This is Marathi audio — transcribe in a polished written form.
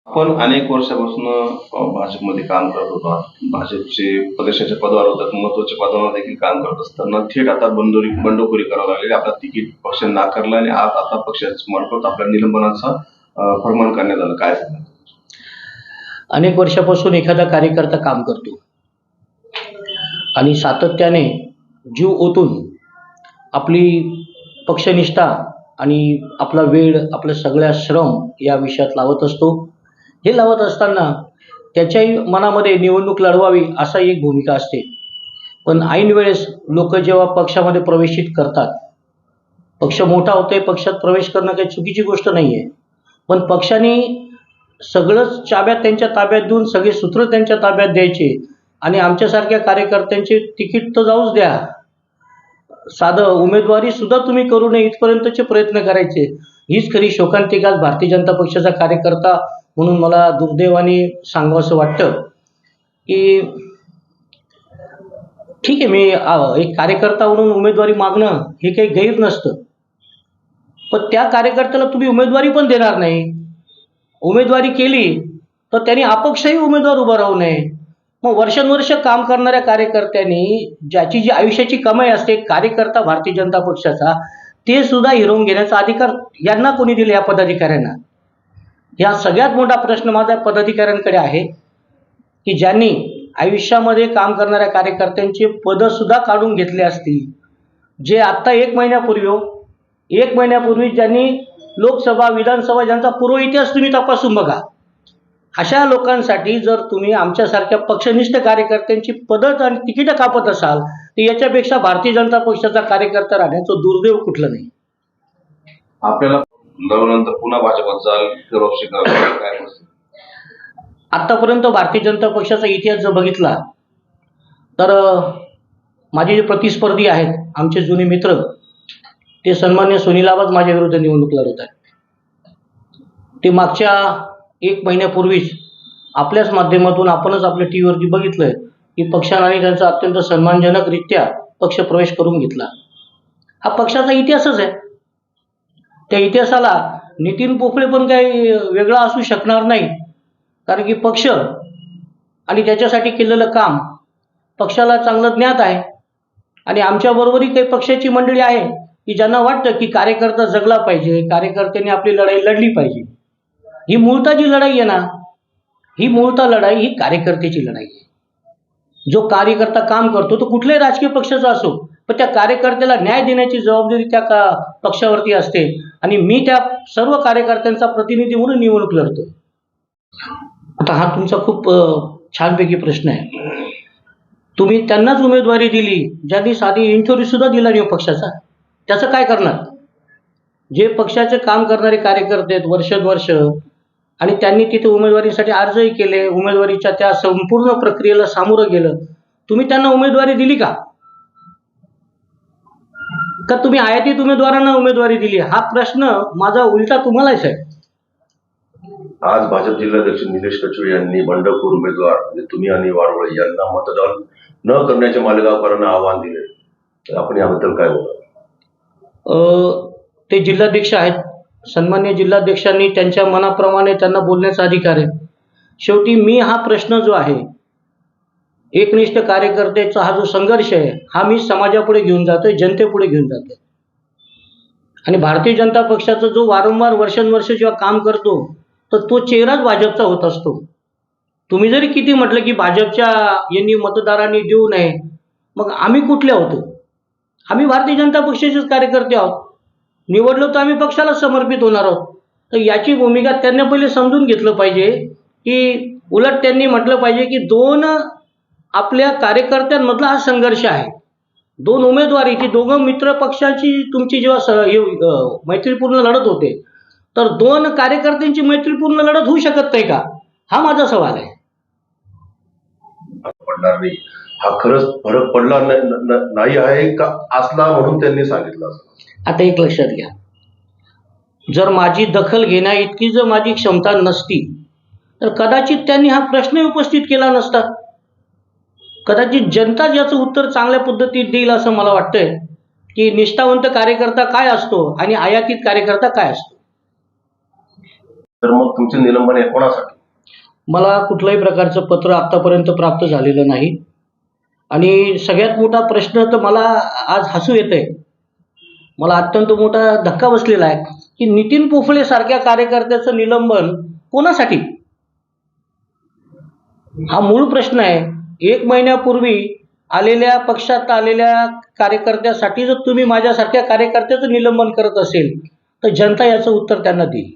आपण अनेक वर्षापासून भाजपमध्ये काम करत होतो. भाजपचे प्रदेशाच्या पदावर होतात, महत्त्वाच्या पदावर देखील काम करत असताना थेट आता बंडखोरी करावी लागली. आपला तिकीट पक्ष नाकारलं आणि आज आता पक्षाच्या मार्फत आपल्या निलंबनाचा फर्मान करण्यात आलं. काय सांगणार? अनेक वर्षापासून एखादा कार्यकर्ता काम करतो आणि सातत्याने जीव ओतून आपली पक्षनिष्ठा आणि आपला वेळ, आपलं सगळ्या श्रम या विषयात लावत असतो. हे लावत असताना त्याच्याही मनामध्ये निवडणूक लढवावी असा एक भूमिका असते. पण ऐन वेळेस लोक जेव्हा पक्षामध्ये प्रवेशित करतात, पक्ष मोठा होतोय, पक्षात प्रवेश करणं काही चुकीची गोष्ट नाही आहे. पण पक्षाने सगळंच चाब्यात त्यांच्या ताब्यात देऊन सगळे सूत्र त्यांच्या ताब्यात द्यायचे आणि आमच्यासारख्या कार्यकर्त्यांचे तिकीट तर जाऊच द्या, साधं उमेदवारी सुद्धा तुम्ही करू नये इथपर्यंतचे प्रयत्न करायचे. हीच खरी शोकांतिका आज भारतीय जनता पक्षाचा कार्यकर्ता म्हणून मला दुर्दैवाने सांगावंसं वाटतं की ठीक आहे, मी एक कार्यकर्ता म्हणून उमेदवारी मागणं हे काही गैर नसतं. पण त्या कार्यकर्त्याला तुम्ही उमेदवारी पण देणार नाही. उमेदवारी केली तर त्यांनी अपक्षही उमेदवार उभा राहू नये. मग वर्षानुवर्ष काम करणाऱ्या कार्यकर्त्यांनी ज्याची जी आयुष्याची कमाई असते, कार्यकर्ता भारतीय जनता पक्षाचा, ते सुद्धा हिरावून घेण्याचा अधिकार यांना कोणी दिले? या पदाधिकाऱ्यांना. या सगळ्यात मोठा प्रश्न माझा पदाधिकाऱ्यांकडे आहे की ज्यांनी आयुष्यामध्ये काम करणाऱ्या कार्यकर्त्यांचे पद सुद्धा काढून घेतले असतील, जे आत्ता एक महिन्यापूर्वी ज्यांनी लोकसभा, विधानसभा, ज्यांचा पूर्व इतिहास तुम्ही तपासून बघा, अशा लोकांसाठी जर तुम्ही आमच्यासारख्या पक्षनिष्ठ कार्यकर्त्यांची पदं आणि तिकीटं कापत असाल तर याच्यापेक्षा भारतीय जनता पक्षाचा कार्यकर्ता राहण्याचं दुर्दैव कुठलं नाही. आपल्याला नंतर पुन्हा भाजपात जाल काय? आत्तापर्यंत भारतीय जनता पक्षाचा इतिहास जर बघितला तर माझे जे प्रतिस्पर्धी आहेत, आमचे जुने मित्र, ते सन्मान्य सुनील आबाज माझ्या विरुद्ध निवडणूक लढवत आहेत. ते मागच्या एक महिन्यापूर्वीच आपल्याच माध्यमातून आपणच आपल्या टी व्हीवरती बघितलंय की पक्षाने त्यांचा अत्यंत सन्मानजनकरित्या पक्ष प्रवेश करून घेतला. हा पक्षाचा इतिहासच आहे. त्या इतिहासाला नितीन पोफळे पण काही वेगळा असू शकणार नाही, कारण की पक्ष आणि त्याच्यासाठी केलेलं काम पक्षाला चांगलं ज्ञात आहे. आणि आमच्याबरोबरही काही पक्षाची मंडळी आहे की ज्यांना वाटतं की कार्यकर्ता जगला पाहिजे, कार्यकर्त्यांनी आपली लढाई लढली पाहिजे. ही मूळतः जी लढाई आहे ना, ही मूळतः लढाई ही कार्यकर्त्याची लढाई आहे. जो कार्यकर्ता काम करतो तो कुठल्याही राजकीय पक्षाचा असो, पण त्या कार्यकर्त्याला न्याय देण्याची जबाबदारी त्या पक्षावरती असते. आणि मी त्या सर्व कार्यकर्त्यांचा प्रतिनिधी म्हणून निवडणूक लढतो. आता हा तुमचा खूप छानपैकी प्रश्न आहे. तुम्ही त्यांनाच उमेदवारी दिली ज्यांनी साधी इंटरव्ह्यू सुद्धा दिला नाही पक्षाचा. त्याचं काय करणार? जे पक्षाचे काम करणारे कार्यकर्ते आहेत वर्षोनवर्ष, आणि त्यांनी तिथे उमेदवारीसाठी अर्जही केले, उमेदवारीच्या त्या संपूर्ण प्रक्रियेला सामोरं गेलं, तुम्ही त्यांना उमेदवारी दिली का? का तुम्ही आयातीत उमेदवारांना उमेदवारी दिली? हा प्रश्न माझा उलटा तुम्हालाच आहे. आज भाजप जिल्हाध्यक्ष निलेश कचोळे यांनी बंडखोर उमेदवार म्हणजे तुम्ही आणि वारवळे यांना मतदान न करण्याचे मालेगावकरांना आवाहन दिले. तर आपण याबद्दल काय बोला? ते जिल्हाध्यक्ष आहेत. सन्मान्य जिल्हाध्यक्षांनी त्यांच्या मनाप्रमाणे त्यांना बोलण्याचा अधिकार आहे. शेवटी मी हा प्रश्न जो आहे, एकनिष्ठ कार्यकर्त्याचा हा जो संघर्ष आहे, हा मी समाजापुढे घेऊन जातोय, जनतेपुढे घेऊन जातोय. आणि भारतीय जनता पक्षाचा जो वारंवार वर्षानुवर्ष जेव्हा काम करतो तर तो चेहराच भाजपचा होत असतो. तुम्ही जरी किती म्हटलं की भाजपच्या यांनी मतदारांनी देऊ नये, मग आम्ही कुठले होतो? आम्ही भारतीय जनता पक्षाचेच कार्यकर्ते आहोत. निवडलो तर आम्ही पक्षाला समर्पित होणार आहोत. तर याची भूमिका त्यांनी पहिले समजून घेतलं पाहिजे की उलट त्यांनी म्हटलं पाहिजे की दोन आपल्या कार्यकर्त्यांमधला हा संघर्ष आहे. दोन उमेदवारी, ती दोघं मित्र पक्षाची तुमची जेव्हा मैत्रीपूर्ण लढत होते, तर दोन कार्यकर्त्यांची मैत्रीपूर्ण लढत होऊ शकत नाही का? हा माझा सवाल आहे. पडणार नाही, हा खरंच फरक पडला नाही आहे का असला म्हणून त्यांनी सांगितलं. आता एक लक्षात घ्या, जर माझी दखल घेण्या इतकी जर माझी क्षमता नसती तर कदाचित त्यांनी हा प्रश्न उपस्थित केला नसता. कदाचित जनता याचं उत्तर चांगल्या पद्धतीत देईल असं मला वाटतंय की निष्ठावंत कार्यकर्ता काय असतो आणि आयातीत कार्यकर्ता काय असतो. तर मग तुमचे निलंबन आहे कोणासाठी? मला कुठल्याही प्रकारचं पत्र आत्तापर्यंत प्राप्त झालेलं नाही. आणि सगळ्यात मोठा प्रश्न तर मला आज हसू येतंय. मला अत्यंत मोठा धक्का बसलेला आहे की नितीन पोफळे सारख्या कार्यकर्त्याचं निलंबन कोणासाठी? हा मूळ प्रश्न आहे. 1 महिन्यापूर्वी पक्षात आलेल्या कार्यकर्त्यासाठी जर तुम्ही माझ्यासारख्या कार्यकर्त्याचं निलंबन करत असेल तर जनता याचं उत्तर त्यांना देईल.